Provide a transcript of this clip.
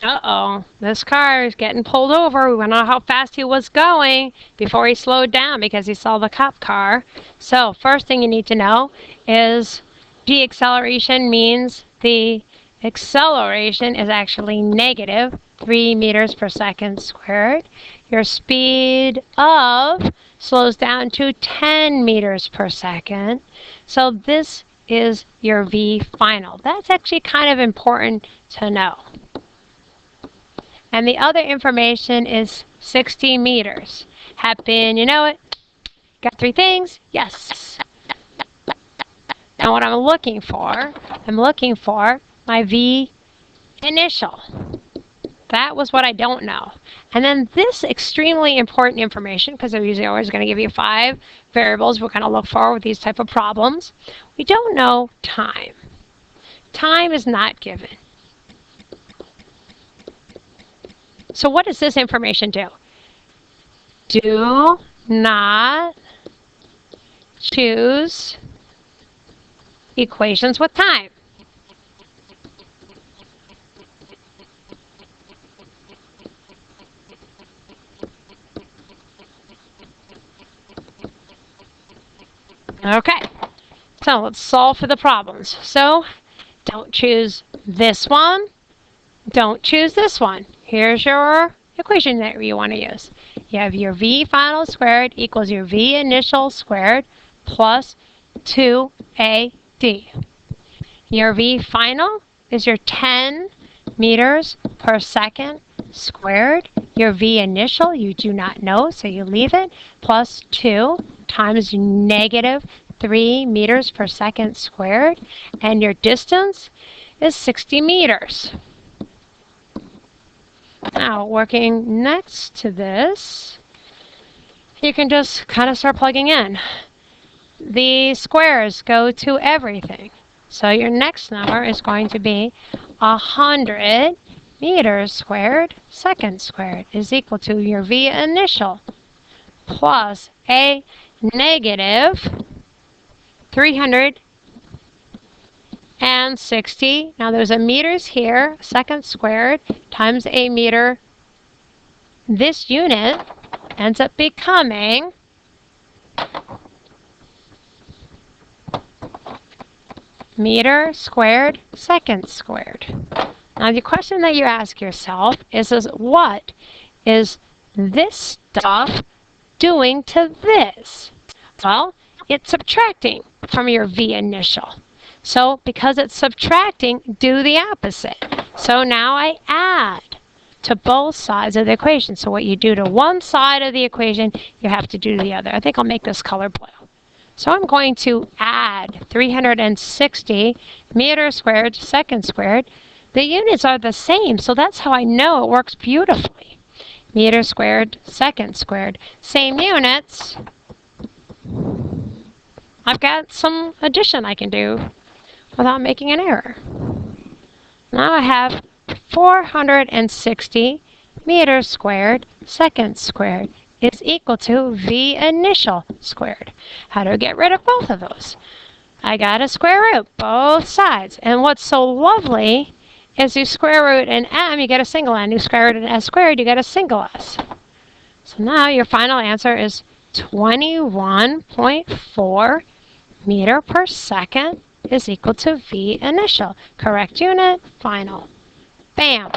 Uh-oh, this car is getting pulled over. We want to know how fast he was going before he slowed down because he saw the cop car. So first thing you need to know is deceleration means the acceleration is actually negative 3 meters per second squared. Your speed of slows down to 10 meters per second. So this is your V final. That's actually kind of important to know. And the other information is 60 meters. Happy and you know it. Got 3 things? Yes. Now what I'm looking for my V initial. That was what I don't know. And then this extremely important information, because they're usually always going to give you 5 variables we're going to look for with these type of problems. We don't know time. Time is not given. So what does this information do? Do not choose equations with time. Okay, so let's solve for the problems. So don't choose this one. Don't choose this one. Here's your equation that you want to use. You have your V final squared equals your V initial squared plus 2AD. Your V final is your 10 meters per second squared. Your V initial you do not know, so you leave it, plus 2 times negative 3 meters per second squared. And your distance is 60 meters. Now, working next to this, you can just kind of start plugging in. The squares go to everything. So your next number is going to be 100 meters squared, second squared, is equal to your V initial plus a negative 360. Now there's a meters here, second squared times a meter. This unit ends up becoming meter squared, second squared. Now the question that you ask yourself is what is this stuff doing to this? Well, it's subtracting from your V initial. So because it's subtracting, do the opposite. So now I add to both sides of the equation. So what you do to one side of the equation, you have to do to the other. I think I'll make this color blue. So I'm going to add 360 meters squared, second squared. The units are the same, so that's how I know it works beautifully. Meter squared, second squared. Same units. I've got some addition I can do without making an error. Now I have 460 meters squared, second squared is equal to V initial squared. How do I get rid of both of those? I got a square root, both sides. And what's so lovely is you square root an m, you get a single n. You square root an s squared, you get a single s. So now your final answer is 21.4 meter per second is equal to V initial. Correct unit, final. Bam!